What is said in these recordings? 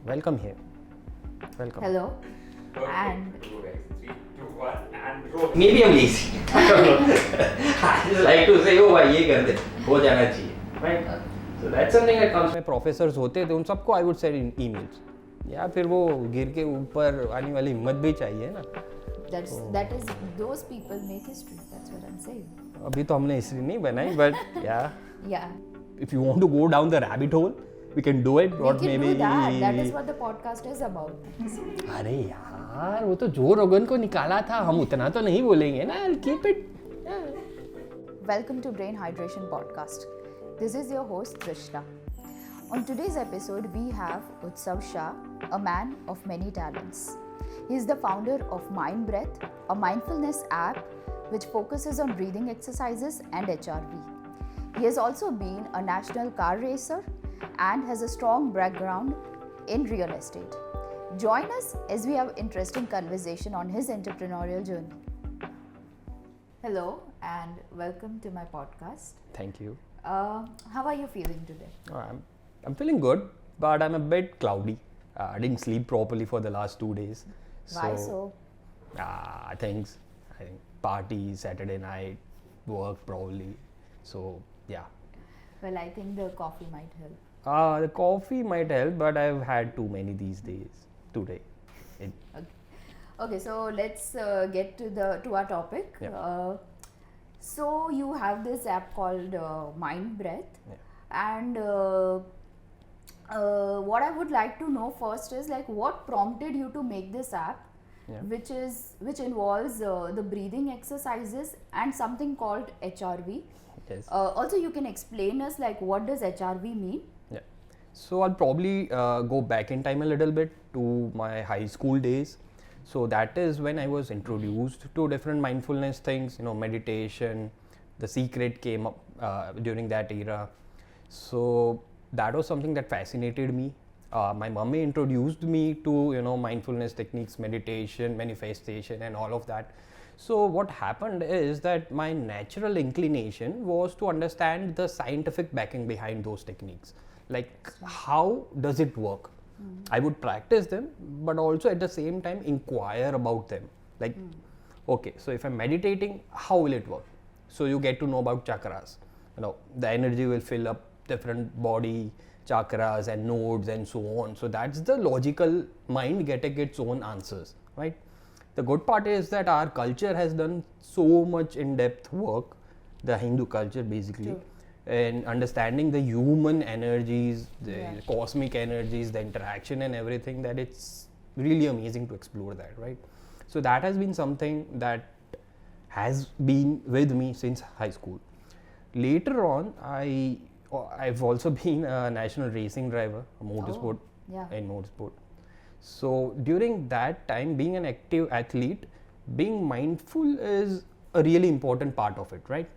Welcome here. Welcome. Hello. Okay. And 2 guys, 3, 2, 1, and roll. Maybe I'm lazy. I don't know. I just like to say, oh भाई ये कर दे, हो जाना चाहिए, right? So that's something that comes. में professors होते थे उन सबको आई वुड सेंड ईमेल्स या फिर वो गिर के ऊपर आने वाली हिम्मत भी चाहिए ना. that is those people make history. That's what I'm saying. अभी तो हमने हिस्ट्री नहीं बनाई बट या Yeah. if you want to go down the rabbit hole we can do it We or can maybe do that. That is what the podcast is about. अरे यार वो तो जो रोगन को निकाला था हम उतना तो नहीं बोलेंगे ना. I'll keep it. Welcome to Brain Hydration Podcast. This is your host Trishna. On today's episode, we have Utsav Shah, a man of many talents. He is the founder of Mind Breath, a mindfulness app which focuses on breathing exercises and HRV. He has also been a national car racer and has a strong background in real estate. Join us as we have interesting conversation on his entrepreneurial journey. Hello and welcome to my podcast. Thank you. How are you feeling today? I'm feeling good but I'm a bit cloudy. I didn't sleep properly for the last 2 days. Why so? I think party, Saturday night, work probably. So yeah. Well, I think the coffee might help. The coffee might help, but I've had too many these days. Today. Okay, so let's get to our topic. Yeah. So you have this app called Mind Breath, Yeah. and what I would like to know first is like what prompted you to make this app, Yeah. which involves the breathing exercises and something called HRV. Yes. Also, you can explain us like what does HRV mean? Yeah. So I'll probably go back in time a little bit to my high school days. So that is when I was introduced to different mindfulness things, meditation. The Secret came up during that era. So that was something that fascinated me. My mummy introduced me to mindfulness techniques, meditation, manifestation and all of that. So what happened is that my natural inclination was to understand the scientific backing behind those techniques. Like how does it work? I would practice them, but also at the same time inquire about them. Like, okay, so if I'm meditating, how will it work? So you get to know about chakras. The energy will fill up different body chakras and nodes and so on. So that's the logical mind getting its own answers, right? The good part is that our culture has done so much in-depth work, the Hindu culture basically. True. And understanding the human energies, the Yeah. cosmic energies, the interaction and everything, that it's really amazing to explore that, right? So that has been something that has been with me since high school. Later on, I've also been a national racing driver, a motorsport, yeah. in motorsport. So during that time, being an active athlete, being mindful is a really important part of it, right?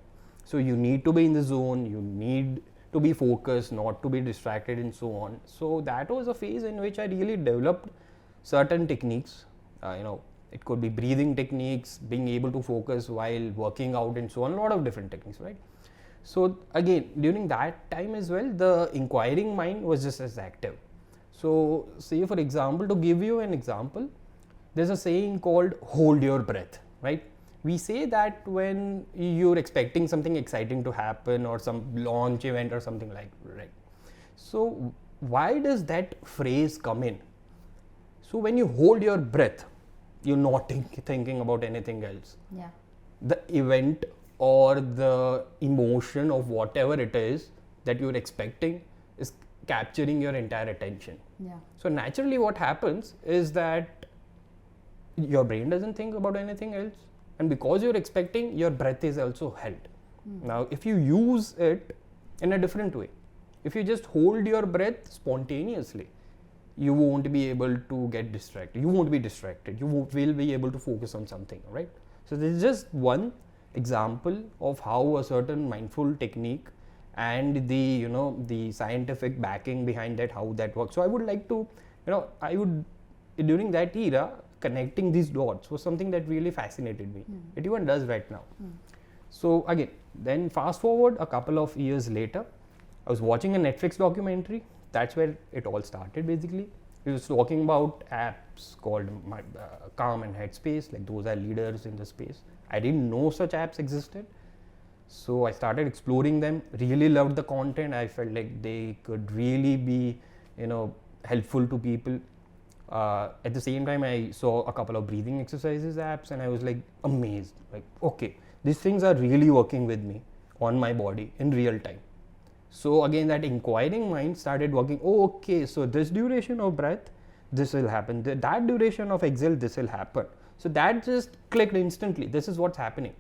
So you need to be in the zone, you need to be focused, not to be distracted and so on. So that was a phase in which I really developed certain techniques. It could be breathing techniques, being able to focus while working out and so on, a lot of different techniques, right? So again, during that time as well, the inquiring mind was just as active. So say for example, to give you an example, there's a saying called hold your breath, right? We say that when you're expecting something exciting to happen or some launch event or something like, right? So why does that phrase come in? So when you hold your breath, you're not thinking about anything else. Yeah. The event or the emotion of whatever it is that you're expecting is capturing your entire attention. Yeah. So naturally what happens is that your brain doesn't think about anything else, and because you're expecting, your breath is also held. Now if you use it in a different way, if you just hold your breath spontaneously, you won't be able to get distracted, you won't be distracted, you will be able to focus on something, right? So this is just one example of how a certain mindful technique and the scientific backing behind that, how that works. So I would like to, during that era, connecting these dots was something that really fascinated me. It even does right now. So again, then fast forward a couple of years later, I was watching a Netflix documentary. That's where it all started basically. he was talking about apps called Calm and Headspace, like those are leaders in the space. I didn't know such apps existed. So I started exploring them, really loved the content. I felt like they could really be, helpful to people. At the same time, I saw a couple of breathing exercises apps and I was like amazed, like, okay, these things are really working with me on my body in real time. So again, that inquiring mind started working. Oh, okay, so this duration of breath, this will happen. That duration of exhale, this will happen. So that just clicked instantly. This is what's happening.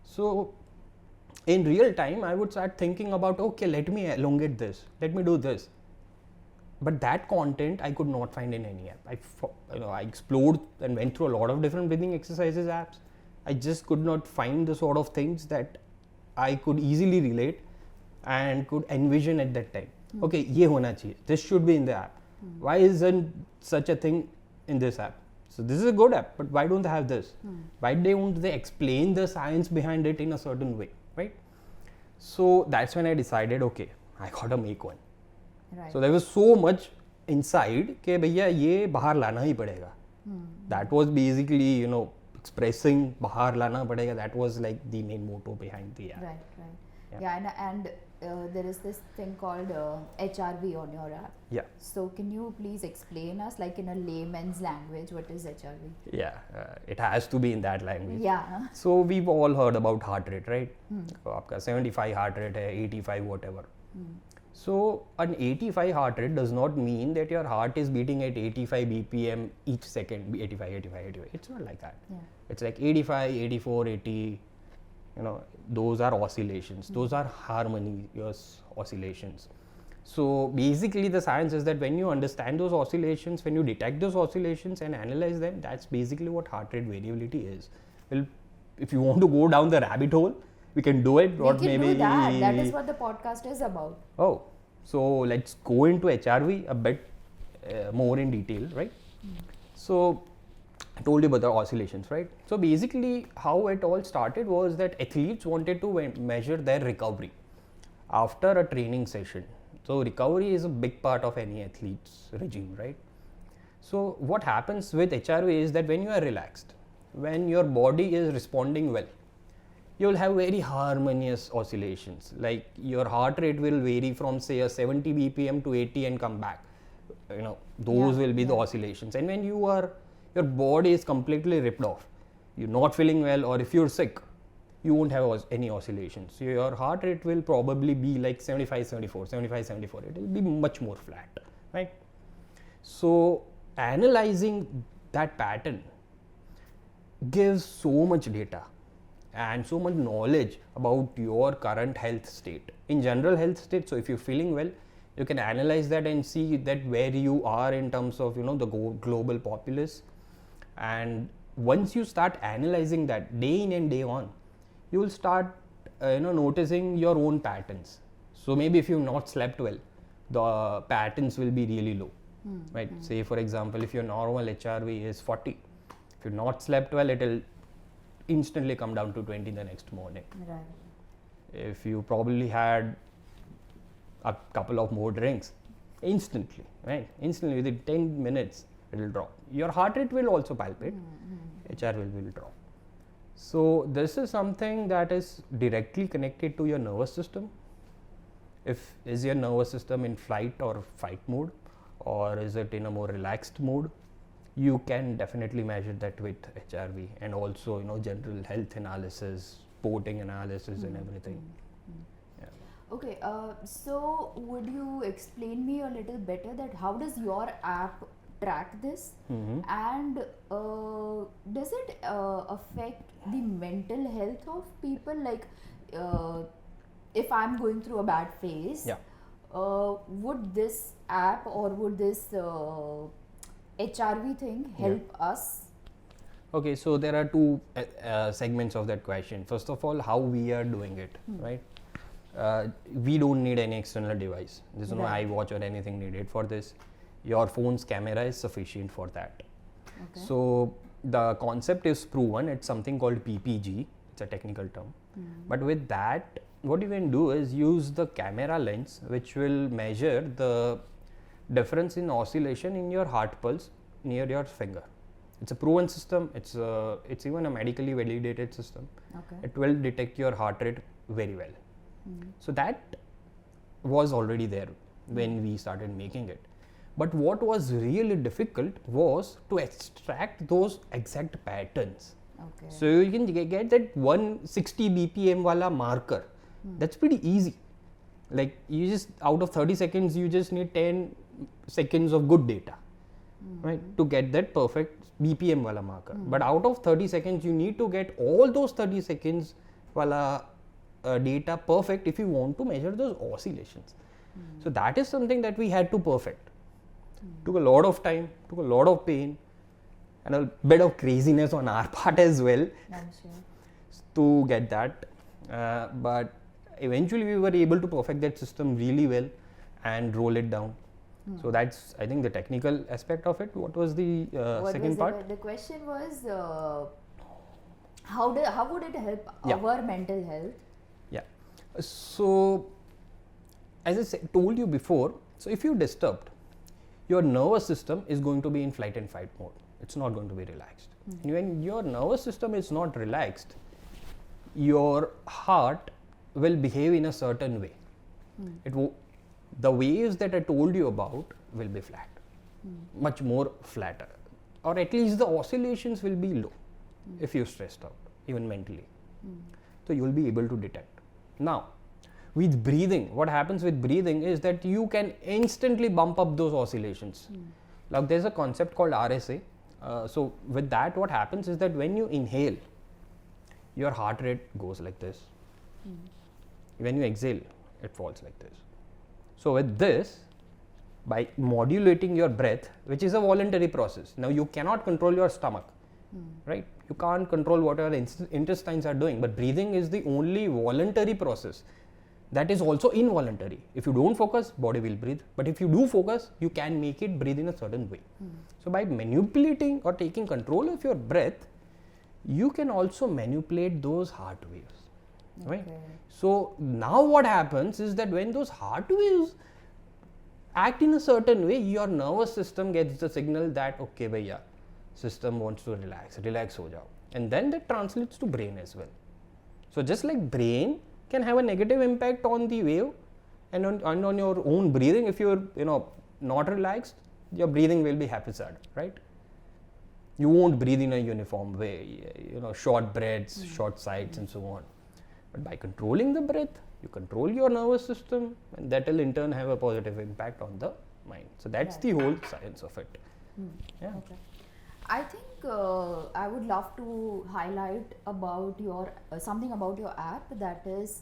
So in real time, I would start thinking about, okay, let me elongate this. Let me do this. But that content I could not find in any app. I explored and went through a lot of different breathing exercises apps. I just could not find the sort of things that I could easily relate and could envision at that time. Okay, ye hona chahiye. This should be in the app. Why isn't such a thing in this app? So this is a good app, but why don't they have this? Why don't they explain the science behind it in a certain way, right? So that's when I decided, okay, I gotta make one. Right. So there was so much inside कि भैया ये बाहर लाना ही पड़ेगा. That was basically, expressing बाहर लाना पड़ेगा. That was like the main motto behind the app. Right. Yeah, and there is this thing called HRV on your app. Yeah. So can you please explain us, like in a layman's language, what is HRV? Yeah, it has to be in that language. Yeah. So we've all heard about heart rate, right? So आपका 75 heart rate है, 85 whatever. So an 85 heart rate does not mean that your heart is beating at 85 BPM each second. 85. It's not like that. Yeah. It's like 85, 84, 80. Those are oscillations. Those are harmonious oscillations. So basically the science is that when you understand those oscillations, when you detect those oscillations and analyze them, that's basically what heart rate variability is. Well, if you want to go down the rabbit hole, we can do it. We can do that. That is what the podcast is about. Oh, so let's go into HRV a bit more in detail, right? So I told you about the oscillations, right? So basically how it all started was that athletes wanted to measure their recovery after a training session. So recovery is a big part of any athlete's regime, right? So what happens with HRV is that when you are relaxed, when your body is responding well, you will have very harmonious oscillations. Like your heart rate will vary from say a 70 BPM to 80 and come back. Those will be the oscillations. And when your body is completely ripped off, you're not feeling well, or if you're sick, you won't have any oscillations. So your heart rate will probably be like 75, 74. It will be much more flat, right? So analyzing that pattern gives so much data and so much knowledge about your current health state. In general health state, so if you're feeling well, you can analyze that and see that where you are in terms of the global populace. And once you start analyzing that day in and day on, you will start noticing your own patterns. So maybe if you've not slept well, the patterns will be really low, right? Say for example, if your normal HRV is 40, if you've not slept well, it will instantly come down to 20 the next morning. Right. If you probably had a couple of more drinks, instantly within 10 minutes it will drop. Your heart rate will also palpate, HRV will drop. So this is something that is directly connected to your nervous system. Is your nervous system in flight or fight mode, or is it in a more relaxed mode? You can definitely measure that with HRV, and also general health analysis, sporting analysis, and everything. Yeah. Okay, so would you explain me a little better that how does your app track this, and does it affect the mental health of people? Like if I'm going through a bad phase, would this app or would this HRV thing help us? Okay, so there are two segments of that question. First of all, how we are doing it, right? We don't need any external device. There's no iWatch or anything needed for this. Your phone's camera is sufficient for that. Okay. So the concept is proven. It's something called PPG. It's a technical term. But with that, what you can do is use the camera lens, which will measure the difference in oscillation in your heart pulse near your finger. It's a proven system. It's even a medically validated system. Okay. It will detect your heart rate very well. So that was already there when we started making it. But what was really difficult was to extract those exact patterns. Okay. So you can get that 160 BPM wala marker. That's pretty easy. Like you just out of 30 seconds, you just need 10 seconds of good data, right, to get that perfect BPM wala marker. But out of 30 seconds, you need to get all those 30 seconds wala data perfect if you want to measure those oscillations. So that is something that we had to perfect. Took a lot of time, took a lot of pain, and a bit of craziness on our part as well I'm sure. to get that. But eventually we were able to perfect that system really well and roll it down. So that's, I think, the technical aspect of it. What was the What second was part? The question was how would it help Yeah. our mental health? Yeah. So, as I told you before, so if you're disturbed, your nervous system is going to be in flight and fight mode. It's not going to be relaxed. And when your nervous system is not relaxed, your heart will behave in a certain way. The waves that I told you about will be flat, much more flatter, or at least the oscillations will be low if you're stressed out, even mentally. So you will be able to detect. Now, with breathing, what happens with breathing is that you can instantly bump up those oscillations. Like there's a concept called RSA. So with that, what happens is that when you inhale, your heart rate goes like this. When you exhale, it falls like this. So with this, by modulating your breath, which is a voluntary process. Now you cannot control your stomach, right? You can't control what your intestines are doing, but breathing is the only voluntary process that is also involuntary. If you don't focus, body will breathe. But if you do focus, you can make it breathe in a certain way. So by manipulating or taking control of your breath, you can also manipulate those heart waves, right? Okay. So now what happens is that when those heart waves act in a certain way, your nervous system gets the signal that okay bhaiya, system wants to relax ho jao, and then that translates to brain as well. So just like brain can have a negative impact on the wave and on your own breathing, if you're not relaxed, your breathing will be haphazard, right? You won't breathe in a uniform way, short breaths, short sights, and so on. But by controlling the breath, you control your nervous system, and that will in turn have a positive impact on the mind. So that's the whole science of it. Yeah. Okay. I think I would love to highlight about your something about your app, that is,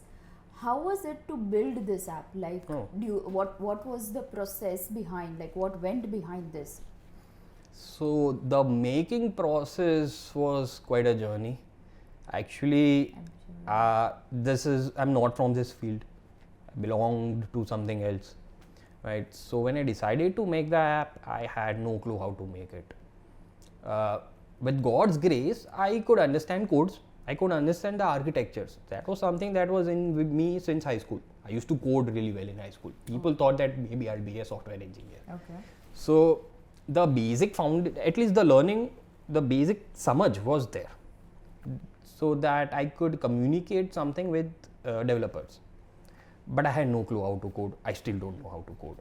how was it to build this app? Like, what was the process behind? Like, what went behind this? So the making process was quite a journey. Actually, I'm not from this field. I belonged to something else, right? So when I decided to make the app, I had no clue how to make it. With God's grace, I could understand codes. I could understand the architectures. That was something that was in with me since high school. I used to code really well in high school. People thought that maybe I'll be a software engineer. Okay. So the basic at least the learning, the basic samajh was there, so that I could communicate something with developers. But I had no clue how to code. I still don't know how to code.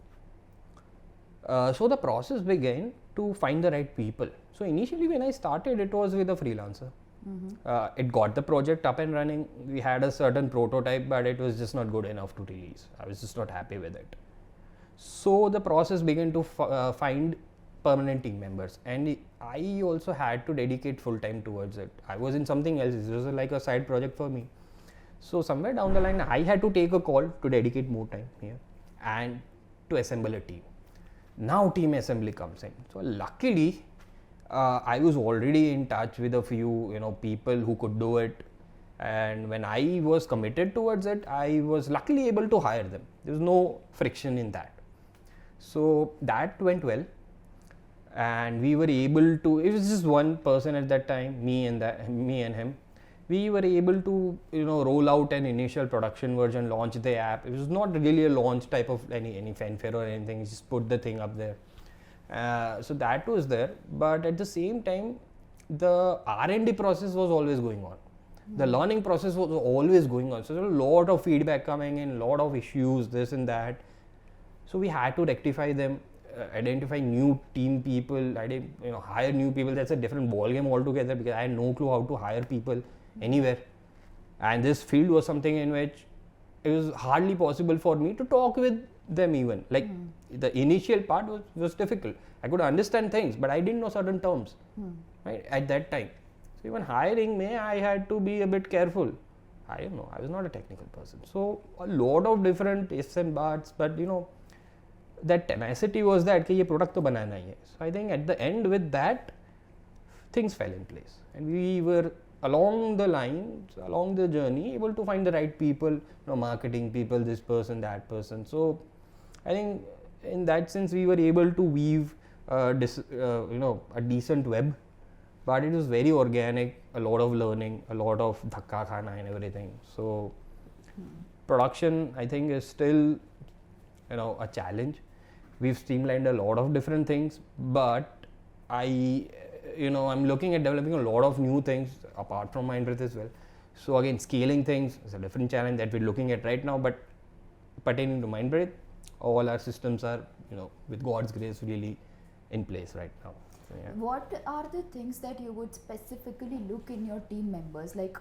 So the process began to find the right people. So initially when I started, it was with a freelancer. It got the project up and running. We had a certain prototype, but it was just not good enough to release. I was just not happy with it. So the process began to find permanent team members, and I also had to dedicate full time towards it. I was in something else. It was like a side project for me. So somewhere down the line, I had to take a call to dedicate more time here and to assemble a team. Now team assembly comes in. So luckily, I was already in touch with a few people who could do it, and when I was committed towards it, I was luckily able to hire them. There was no friction in that. So that went well, and we were able to. It was just one person at that time, me and him. we were able to roll out an initial production version, launch the app. It was not really a launch type of any fanfare or anything. Just put the thing up there. So that was there, but at the same time, the R&D process was always going on. The learning process was always going on. So there was a lot of feedback coming in, a lot of issues, this and that. So we had to rectify them, identify new team people, hire new people. That's a different ballgame altogether, because I had no clue how to hire people anywhere. And this field was something in which it was hardly possible for me to talk with them even. Like the initial part was difficult. I could understand things, but I didn't know certain terms right at that time. So even hiring me, I had to be a bit careful. I don't know, I was not a technical person. So a lot of different ifs and buts, but that tenacity was that कि ये product तो बनाना ही है. So I think at the end with that, things fell in place, and we were along the lines, along the journey, able to find the right people, marketing people, this person, that person. So I think in that sense we were able to weave a decent web, but it was very organic, a lot of learning, a lot of dhakka khana and everything. So production, I think, is still a challenge. We've streamlined a lot of different things, but I'm looking at developing a lot of new things apart from Mindbreath as well. So again, scaling things is a different challenge that we're looking at right now, but pertaining to Mindbreath, all our systems are, with God's grace, really in place right now. So, yeah. What are the things that you would specifically look in your team members? Like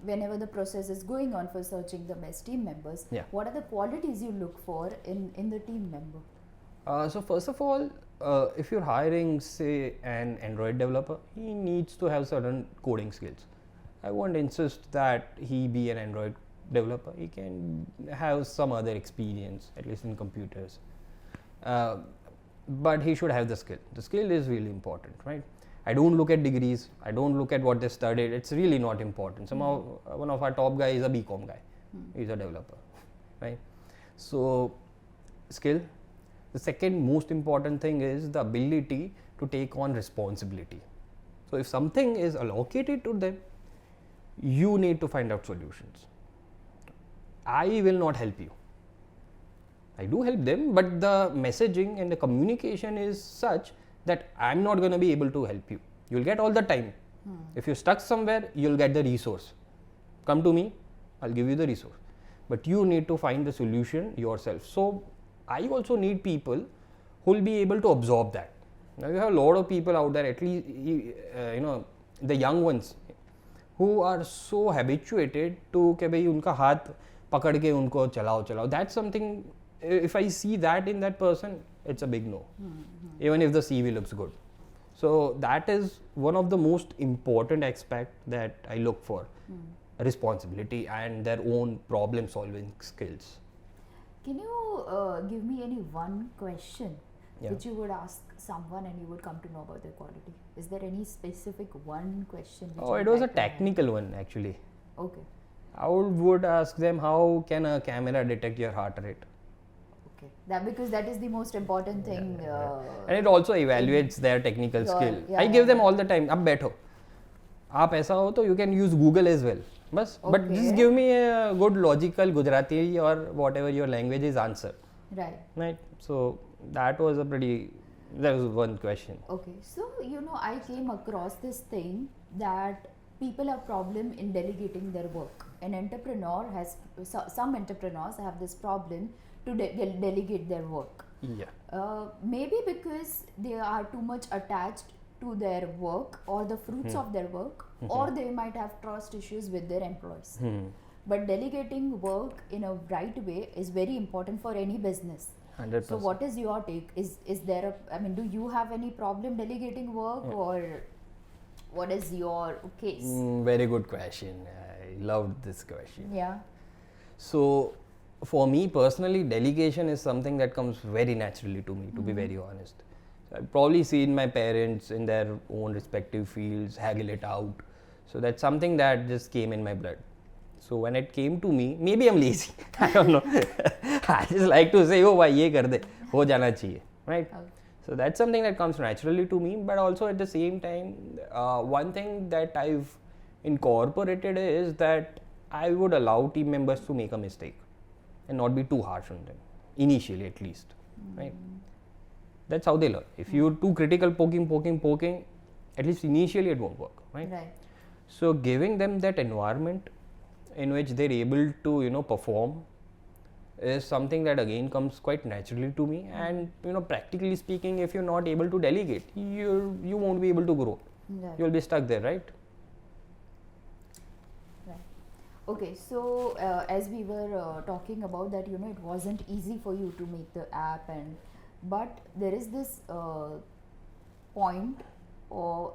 whenever the process is going on for searching the best team members, what are the qualities you look for in the team member? So first of all, if you're hiring, say, an Android developer, he needs to have certain coding skills. I won't insist that he be an Android developer. He can have some other experience, at least in computers. But he should have the skill. The skill is really important, right? I don't look at degrees. I don't look at what they studied. It's really not important. Somehow, one of our top guys is a BCom guy. He's a developer, right? So, skill. The second most important thing is the ability to take on responsibility. So, if something is allocated to them, you need to find out solutions. I will not help you. I do help them, but the messaging and the communication is such that I'm not going to be able to help you. You'll get all the time. If you're stuck somewhere, you'll get the resource. Come to me, I'll give you the resource. But you need to find the solution yourself. So I also need people who will be able to absorb that. Now you have a lot of people out there, at least the young ones, who are so habituated to कि भाई उनका हाथ पकड़ के उनको चलाओ. That's something. If I see that in that person, it's a big no. Even if the CV looks good. So that is one of the most important aspects that I look for. Responsibility and their own problem solving skills. Can you give me any one question which you would ask someone and you would come to know about their quality? Is there any specific one question? It was a technical one actually. Okay. I would ask them, how can a camera detect your heart rate? That because that is the most important thing. And it also evaluates their technical skill. I give them all the time. अब बैठो. आप ऐसा हो तो you can use Google as well. बस. But just give me a good logical Gujarati or whatever your language is answer. Right. So that was one question. Okay. So I came across this thing that people have problem in delegating their work. Some entrepreneurs have this problem to delegate their work. Maybe because they are too much attached to their work or the fruits of their work, or they might have trust issues with their employees. But delegating work in a right way is very important for any business. 100%. So what is your take? Is there do you have any problem delegating work, or what is your case? Very good question. I loved this question. Yeah. So for me personally, delegation is something that comes very naturally to me, to be very honest. So I've probably seen my parents in their own respective fields haggle it out. So that's something that just came in my blood. So when it came to me, maybe I'm lazy. I don't know. I just like to say, oh, bhai, ye kar de, ho jana chahiye, right? Okay. So that's something that comes naturally to me. But also at the same time, one thing that I've incorporated is that I would allow team members to make a mistake and not be too harsh on them, initially at least, right? That's how they learn. If you're too critical, poking, at least initially it won't work, right? Right. So giving them that environment in which they're able to, perform is something that again comes quite naturally to me. And, practically speaking, if you're not able to delegate, you won't be able to grow. Right. You'll be stuck there, right? Right. Okay, so as we were talking about that, it wasn't easy for you to make the app, but there is this point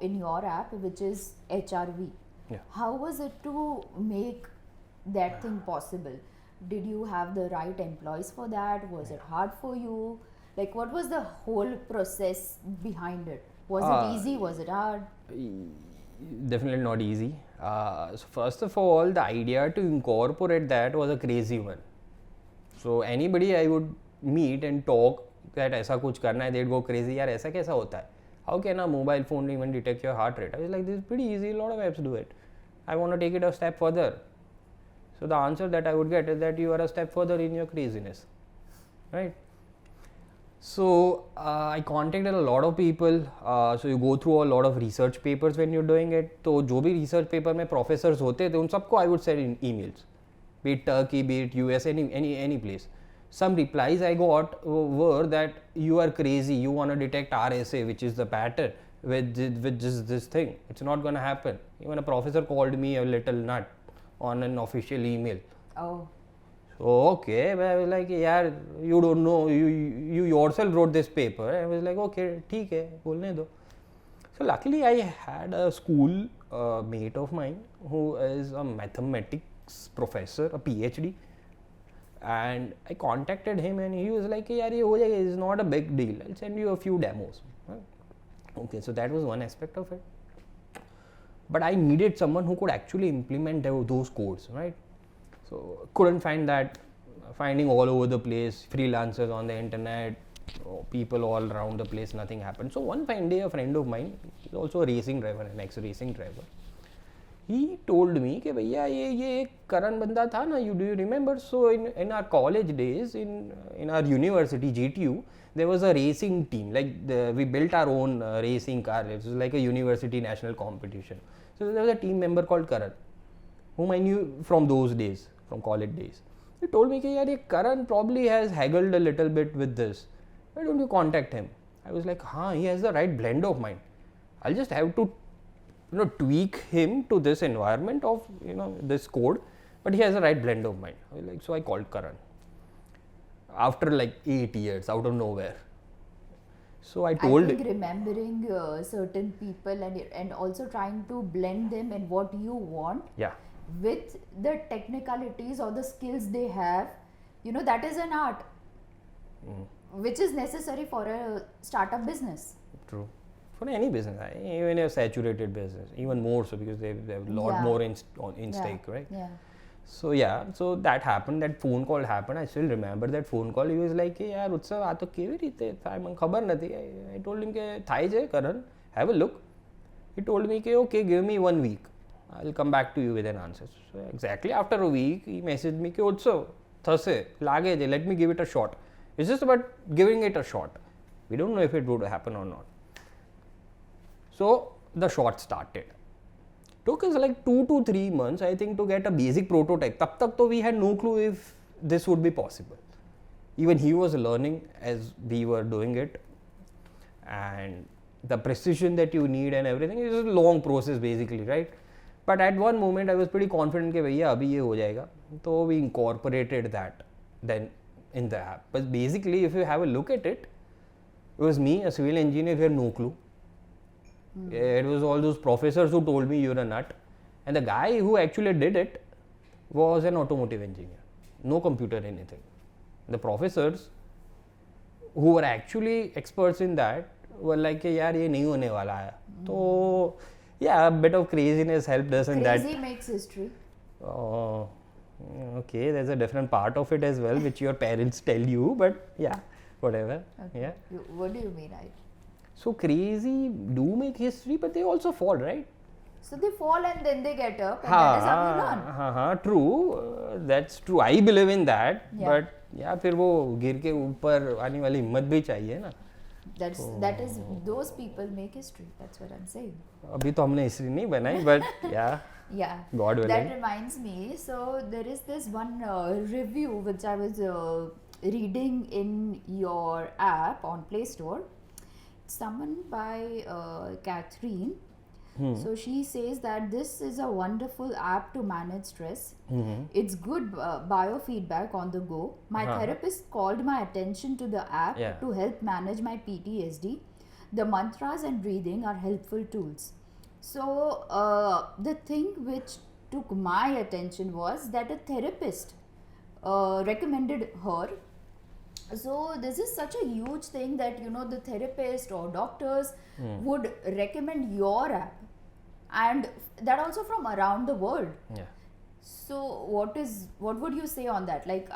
in your app which is HRV. Yeah. How was it to make that thing possible? Did you have the right employees for that? Was it hard for you? Like, what was the whole process behind it? Was it easy? Was it hard? Definitely not easy. So first of all, the idea to incorporate that was a crazy one. So anybody I would meet and talk that ऐसा कुछ करना है, they'd go crazy. यार ऐसा कैसा होता है? How can a mobile phone even detect your heart rate? I was like, this is pretty easy. A lot of apps do it. I want to take it a step further. So the answer that I would get is that you are a step further in your craziness, right? So I contacted a lot of people. So you go through a lot of research papers when you're doing it. तो जो भी research paper में professors होते थे उन सबको I would send in emails, be it Turkey, be it US, any place. Some replies I got were that you are crazy. You want to detect RSA, which is the pattern with just this thing. It's not going to happen. Even a professor called me a little nut on an official email. Oh. So okay, but I was like, yeah, you don't know. You yourself wrote this paper. I was like, okay, ठीक है, बोलने दो. So luckily, I had a school mate of mine who is a mathematics professor, a PhD. And I contacted him and he was like, yaar ye ho jayega, it's not a big deal, I'll send you a few demos. Okay, so that was one aspect of it. But I needed someone who could actually implement those codes, right? So couldn't find that, finding all over the place, freelancers on the internet, people all around the place, nothing happened. So one fine day, a friend of mine, he's also a racing driver, an ex-racing driver, he told me कि भैया ये करण बंदा था ना, do you remember? So in our college days, in our university GTU, there was a racing team. Like we built our own racing car. It was like a university national competition. So there was a team member called Karan, whom I knew from those days, from college days. He told me कि यार ये Karan probably has haggled a little bit with this. Why don't you contact him? I was like, he has the right blend of mind. I'll just have to tweak him to this environment of this code, but he has the right blend of mind. So I called Karan after like 8 years out of nowhere. So I told I think remembering certain people and also trying to blend them in what you want, yeah, with the technicalities or the skills they have, that is an art which is necessary for a startup business. True. For any business, even a saturated business, even more so because they have a lot more in stake, right? Yeah. So so that happened. That phone call happened. I still remember that phone call. He was like, "Hey, yaar, Utsav, आ तो केवी रीते था, मैं खबर नहीं थी." I told him कि थाई जे Karan, have a look. He told me कि okay, give me 1 week. I'll come back to you with an answer. So exactly after a week, he messaged me कि Utsav, थसे लागे जे, let me give it a shot. It's just about giving it a shot. We don't know if it would happen or not. So the shot started. Took us like 2 to 3 months, I think, to get a basic prototype. तब तक तो we had no clue if this would be possible. Even he was learning as we were doing it, and the precision that you need and everything is a long process basically, right? But at one moment I was pretty confident कि भैया अभी ये हो जाएगा. So we incorporated that then in the app. But basically, if you have a look at it, it was me, a civil engineer, who had no clue. It was all those professors who told me you're a nut, and the guy who actually did it was an automotive engineer, no computer anything. The professors who were actually experts in that were like, यार ये नहीं होने वाला है. So yeah, a bit of craziness helped us in that. Crazy makes history. Oh, okay, there's a different part of it as well, which your parents tell you, but yeah, whatever. Okay. Yeah. What do you mean? So crazy do make history, but they also fall, right? So they fall and then they get up, and that is how you learn. True, that's true. I believe in that, Yeah. but yeah, फिर वो गिर के ऊपर आने वाली हिम्मत भी चाहिए ना. That is those people make history. That's what I'm saying. अभी तो हमने हिस्ट्री नहीं बनाई, but yeah. Yeah. God willing. That reminds me. So there is this one review which I was reading in your app on Play Store. Someone by Catherine. So she says that this is a wonderful app to manage stress. It's good biofeedback on the go. My therapist called my attention to the app Yeah. to help manage my PTSD. The mantras and breathing are helpful tools. So the thing which took my attention was that a therapist recommended her. So this is such a huge thing that the therapist or doctors would recommend your app, and that also from around the world. Yeah. So what would you say on that? Like,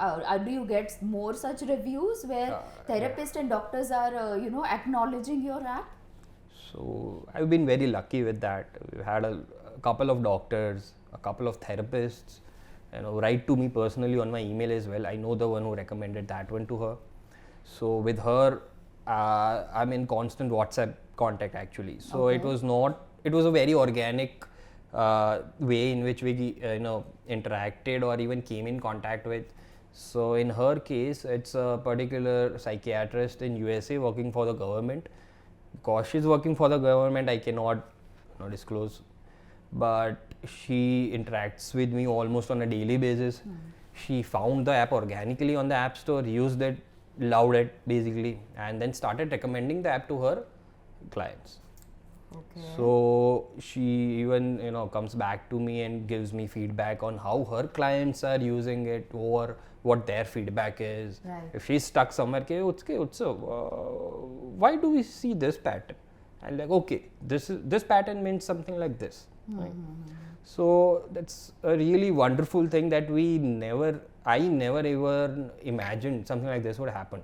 do you get more such reviews where therapists and doctors are acknowledging your app? So I've been very lucky with that. We've had a couple of doctors, a couple of therapists, write to me personally on my email as well. I know the one who recommended that one to her. So with her, I'm in constant WhatsApp contact actually. So Okay. it was a very organic way in which we interacted or even came in contact with. So in her case, it's a particular psychiatrist in USA working for the government. Because she's working for the government, I cannot disclose, but she interacts with me almost on a daily basis. She found the app organically on the app store, used it, loved it basically, and then started recommending the app to her clients. Okay. So she even comes back to me and gives me feedback on how her clients are using it or what their feedback is. Right. If she's stuck somewhere, Utsav, why do we see this pattern? And like, okay, this pattern means something like this. Right? So that's a really wonderful thing that I never ever imagined something like this would happen.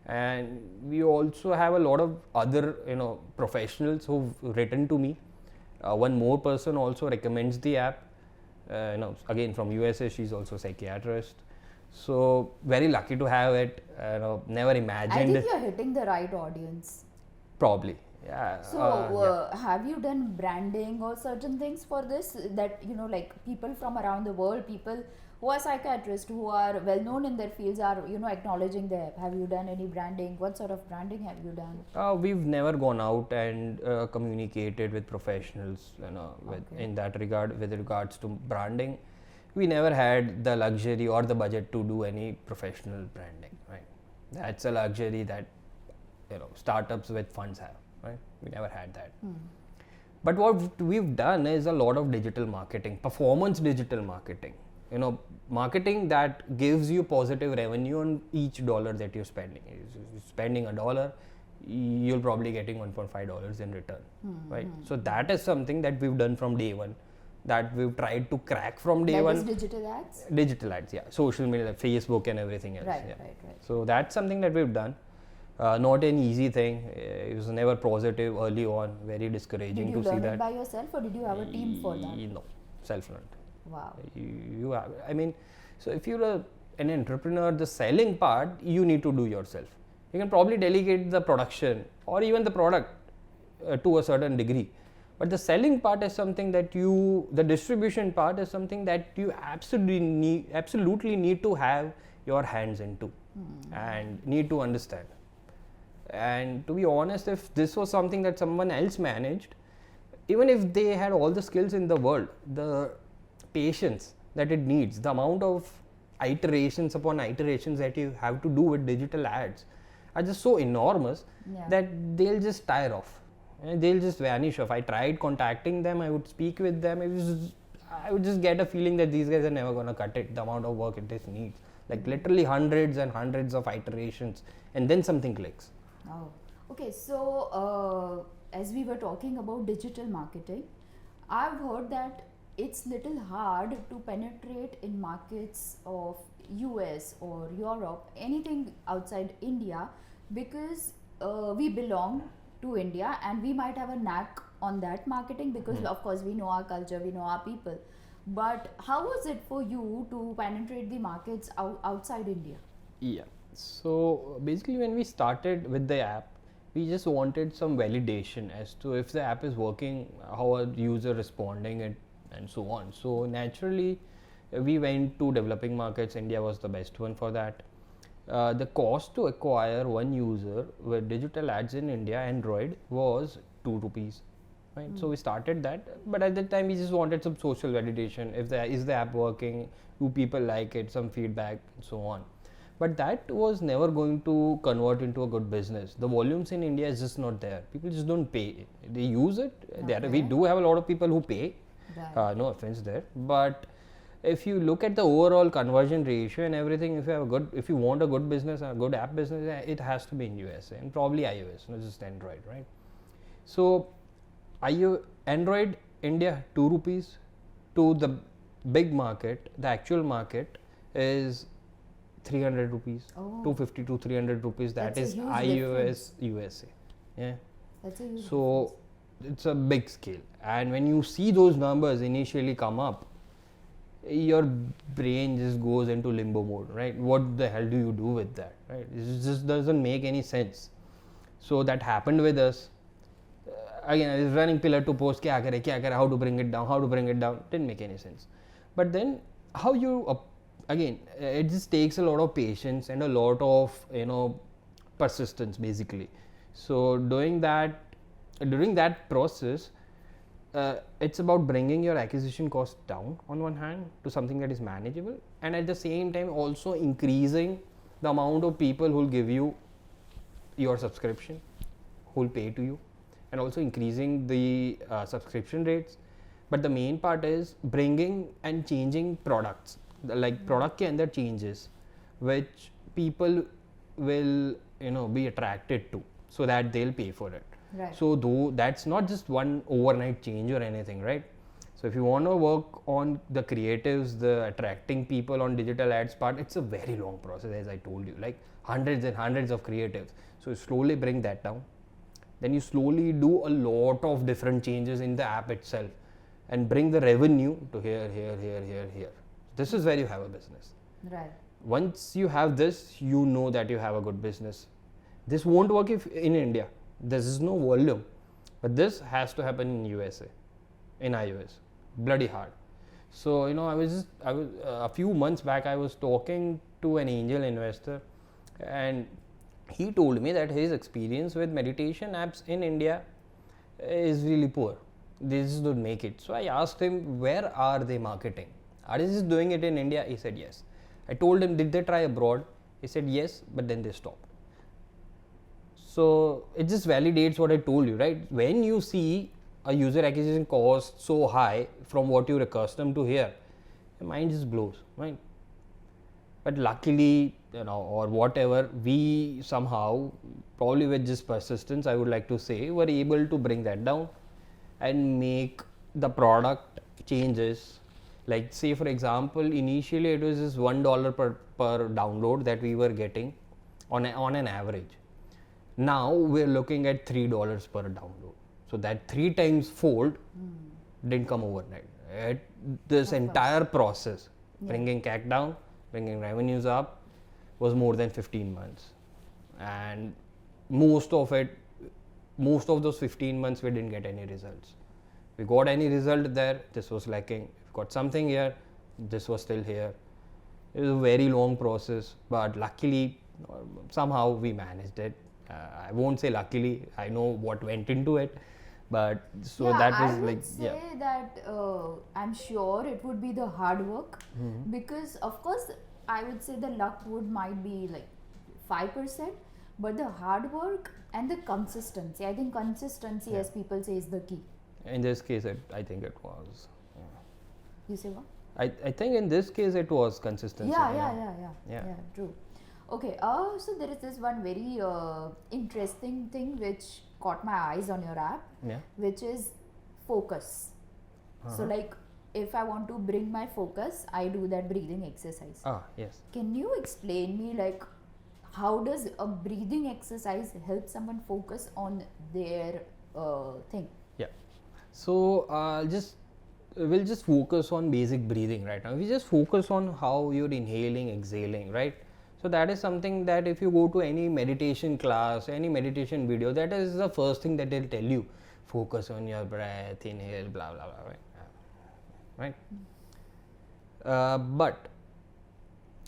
And we also have a lot of other professionals who've written to me. One more person also recommends the app. Again from USA, she's also a psychiatrist. So very lucky to have it. Never imagined. I think you're hitting the right audience. Probably, yeah. So have you done branding or certain things for this? That like people from around the world, people who are psychiatrists, who are well known in their fields, are acknowledging the app. Have you done any branding? What sort of branding have you done? We've never gone out and communicated with professionals, in that regard. With regards to branding, we never had the luxury or the budget to do any professional branding. Right, that's a luxury that startups with funds have. Right, we never had that. But what we've done is a lot of digital marketing, performance digital marketing. Marketing that gives you positive revenue on each dollar that you're spending. You're spending $1, you'll probably getting $1.5 in return, right? So that is something that we've done from day one, that we've tried to crack from day one. That is digital ads? Digital ads, yeah. Social media, like Facebook and everything else. Right, yeah. right. So that's something that we've done. Not an easy thing. It was never positive early on, very discouraging to see that. Did you learn it by yourself or did you have a team for that? No, self-learned. Wow. You have, so if you're an entrepreneur, the selling part you need to do yourself. You can probably delegate the production or even the product to a certain degree, but the selling part is something that the distribution part is something that you absolutely need to have your hands into and need to understand. And to be honest, if this was something that someone else managed, even if they had all the skills in the world, the patience that it needs, the amount of iterations upon iterations that you have to do with digital ads are just so enormous that they'll just tire off and they'll just vanish off. I tried contacting them, I would speak with them, I would just get a feeling that these guys are never going to cut it, the amount of work it just needs, like literally hundreds and hundreds of iterations, and then something clicks. Oh, okay. So as we were talking about digital marketing, I've heard that it's little hard to penetrate in markets of US or Europe, anything outside India, because we belong to India and we might have a knack on that marketing because of course we know our culture, we know our people. But how was it for you to penetrate the markets outside India? Yeah. So basically, when we started with the app, we just wanted some validation as to if the app is working, how a user responding it, and so on. So naturally, we went to developing markets. India was the best one for that. The cost to acquire one user with digital ads in India Android was 2 rupees. Right. So we started that, but at that time we just wanted some social validation. If the app working, do people like it, some feedback, and so on. But that was never going to convert into a good business. The volumes in India is just not there. People just don't pay. They use it. We do have a lot of people who pay. Right. No offense there, but if you look at the overall conversion ratio and everything, if you want a good business, a good app business, it has to be in USA and probably iOS, not just Android, right? So Android India 2 rupees to the big market, the actual market is 300 rupees, 250 to 300 rupees. That's a That is huge iOS difference. USA. Yeah. That's a huge So it's a big scale, and when you see those numbers initially come up, your brain just goes into limbo mode, right? What the hell do you do with that, right? It just doesn't make any sense. So that happened with us. Again, I was running pillar to post, kya kare, how to bring it down, didn't make any sense. But then how you again, it just takes a lot of patience and a lot of persistence basically. So during that process, it's about bringing your acquisition cost down on one hand to something that is manageable, and at the same time also increasing the amount of people who will give you your subscription, who will pay to you, and also increasing the subscription rates. But the main part is bringing and changing products, like product ke andar changes which people will be attracted to, so that they'll pay for it. Right. So though that's not just one overnight change or anything, right? So if you want to work on the creatives, the attracting people on digital ads part, it's a very long process, as I told you, like hundreds and hundreds of creatives. So you slowly bring that down. Then you slowly do a lot of different changes in the app itself and bring the revenue to here. This is where you have a business. Right. Once you have this, you know that you have a good business. This won't work if in India. There is no volume, but this has to happen in USA, in iOS, bloody hard. So I was a few months back I was talking to an angel investor, and he told me that his experience with meditation apps in India is really poor. They just don't make it. So I asked him, where are they marketing? Are they just doing it in India? He said yes. I told him, did they try abroad? He said yes, but then they stopped. So it just validates what I told you, right? When you see a user acquisition cost so high from what you're accustomed to here, your mind just blows, right? But luckily, or whatever, we somehow, probably with just persistence, I would like to say, were able to bring that down and make the product changes. Like say for example, initially it was just $1 per download that we were getting on an average. Now we're looking at $3 per download. So that 3 times fold didn't come overnight. This entire process, bringing CAC down, bringing revenues up, was more than 15 months. And most of those 15 months we didn't get any results. We got any result there, this was lacking. We got something here, this was still here. It was a very long process, but luckily somehow we managed it. I won't say luckily, I know what went into it, but so that was I would like say that I'm sure it would be the hard work, because of course I would say the luck might be like 5%, but the hard work and the consistency, I think consistency, as people say, is the key. In this case I think it was. You say what? I think in this case it was consistency. Yeah, true. Okay, so there is this one very interesting thing which caught my eyes on your app, which is focus. So like if I want to bring my focus, I do that breathing exercise. Yes. Can you explain me like how does a breathing exercise help someone focus on their thing? Yeah. So we'll just focus on basic breathing right now. We just focus on how you're inhaling, exhaling, right? So that is something that if you go to any meditation class, any meditation video, that is the first thing that they'll tell you. Focus on your breath, inhale, blah blah blah, right? But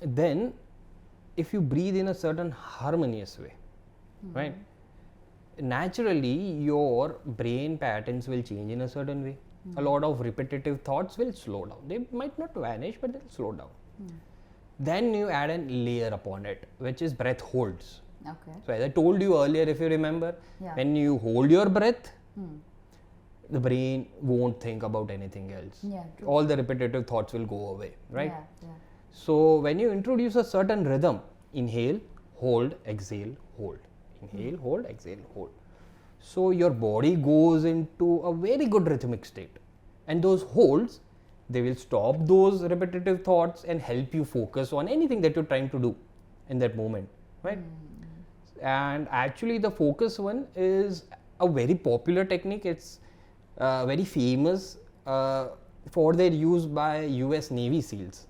then if you breathe in a certain harmonious way, right? Naturally your brain patterns will change in a certain way. A lot of repetitive thoughts will slow down. They might not vanish, but they'll slow down. Then you add a layer upon it, which is breath holds. Okay. So as I told you earlier, if you remember, Yeah. when you hold your breath, the brain won't think about anything else. Yeah, true. All the repetitive thoughts will go away, right? Yeah, yeah. So when you introduce a certain rhythm, inhale, hold, exhale, hold. Inhale, hold, exhale, hold. So your body goes into a very good rhythmic state. And those holds, they will stop those repetitive thoughts and help you focus on anything that you're trying to do in that moment, right? And actually the focus one is a very popular technique. It's very famous for their use by US Navy SEALs.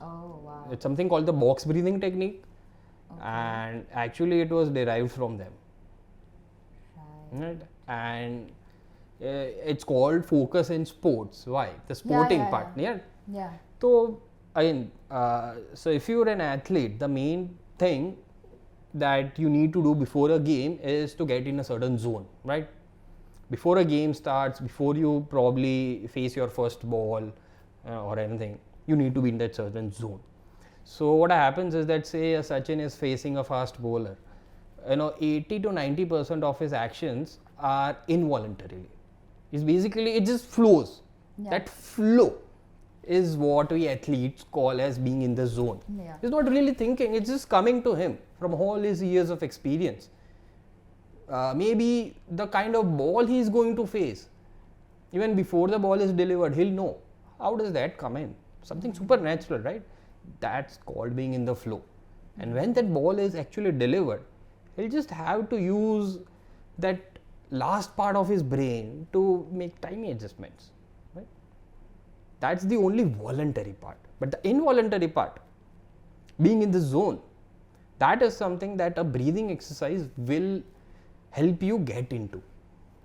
Oh, wow. It's something called the box breathing technique, and actually it was derived from them. Right? And it's called focus in sports. Why? The sporting part. Yeah. Yeah. So again, so if you're an athlete, the main thing that you need to do before a game is to get in a certain zone, right? Before a game starts, before you probably face your first ball or anything, you need to be in that certain zone. So what happens is that, say a Sachin is facing a fast bowler, 80 to 90% of his actions are involuntarily. It's basically, it just flows. Yeah. That flow is what we athletes call as being in the zone. Yeah. He's not really thinking, it's just coming to him from all his years of experience. Maybe the kind of ball he is going to face, even before the ball is delivered, he'll know. How does that come in? Something supernatural, right? That's called being in the flow. And when that ball is actually delivered, he'll just have to use that last part of his brain to make tiny adjustments, right? That's the only voluntary part. But the involuntary part, being in the zone, that is something that a breathing exercise will help you get into,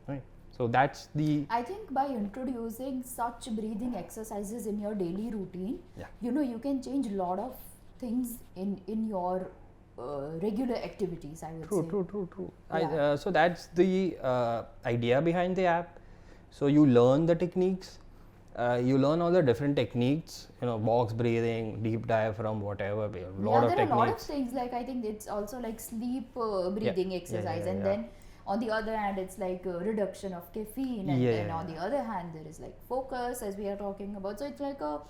right? So that's the I think by introducing such breathing exercises in your daily routine, Yeah. you can change a lot of things in your regular activities, I would say. True. Yeah. So that's the idea behind the app. So you learn the techniques, you learn all the different techniques, box breathing, deep diaphragm, whatever, a lot Yeah, of there are a lot of techniques. things, like I think it's also like sleep breathing exercise, and yeah. then on the other hand it's like reduction of caffeine, and then on the other hand there is like focus, as we are talking about. So it's like a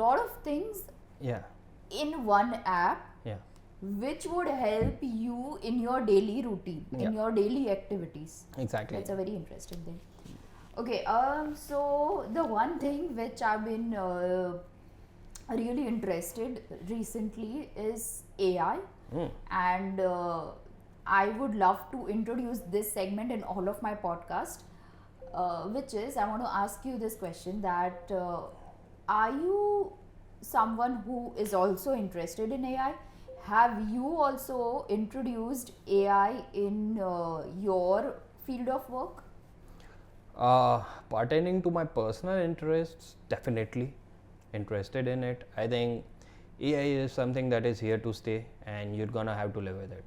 lot of things Yeah, in one app yeah. which would help you in your daily routine, Yeah. in your daily activities. Exactly. That's a very interesting thing. Okay, so the one thing which I've been really interested recently is AI, and I would love to introduce this segment in all of my podcast, which is, I want to ask you this question, that are you someone who is also interested in AI? Have you also introduced AI in your field of work? Pertaining to my personal interests, definitely interested in it. I think AI is something that is here to stay, and you're gonna have to live with it.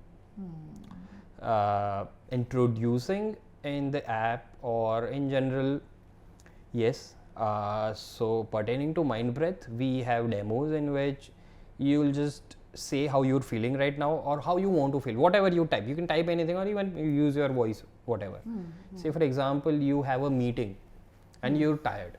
Introducing in the app or in general, yes. So pertaining to mind breath, we have demos in which you'll just say how you're feeling right now or how you want to feel, whatever you type. You can type anything or even you use your voice, whatever. Say for example, you have a meeting and you're tired.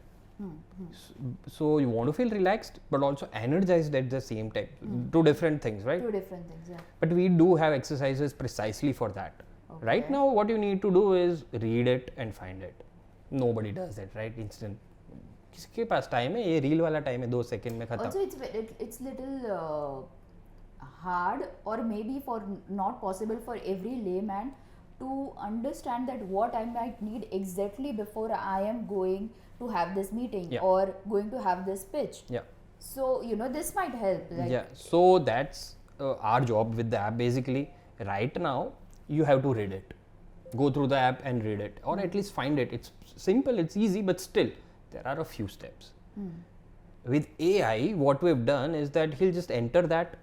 So you want to feel relaxed but also energized at the same time. Two different things, right? Two different things, yeah. But we do have exercises precisely for that. Right Okay. now what you need to do is read it and find it. Nobody does it, right? Instant. किसके पास time है? ये reel वाला time है, 2 second में खत्म. Also, it's little hard, or maybe for not possible for every layman to understand that what I might need exactly before I am going to have this meeting Yeah. or going to have this pitch. Yeah. So, this might help. Like, Yeah, so that's our job with the app basically. Right now, you have to read it. Go through the app and read it, or at least find it. It's simple, it's easy, but still, there are a few steps. With AI, what we've done is that he'll just enter that,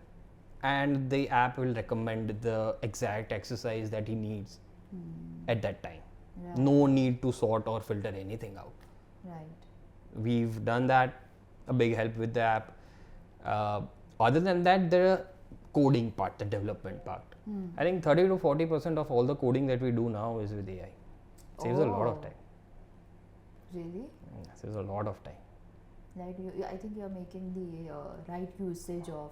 and the app will recommend the exact exercise that he needs at that time. Right. No need to sort or filter anything out. right. We've done that, a big help with the app. Other than that, the coding part, the development part. I think 30 to 40% of all the coding that we do now is with AI. Saves a lot of Oh. time. Really? Saves a lot of time. Like, I think you're making the right usage of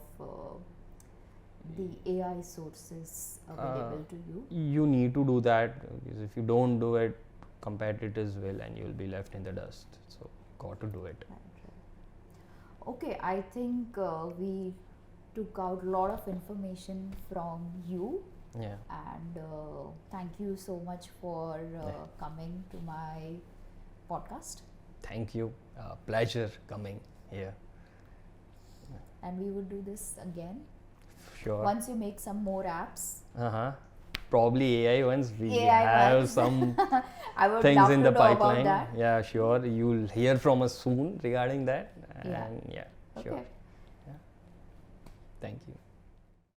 the AI sources available to you. You need to do that, because if you don't do it, competitors will, and you'll be left in the dust. So, got to do it. Right. Okay, I think we took out a lot of information from you, Yeah. and thank you so much for coming to my podcast. Thank you. Pleasure coming here. And we would do this again Sure. once you make some more apps. Probably AI ones. We AI have ones. some I would things love in to the know about pipeline. that. Yeah, sure. You'll hear from us soon regarding that. Yeah. And yeah, sure. Okay. Thank you.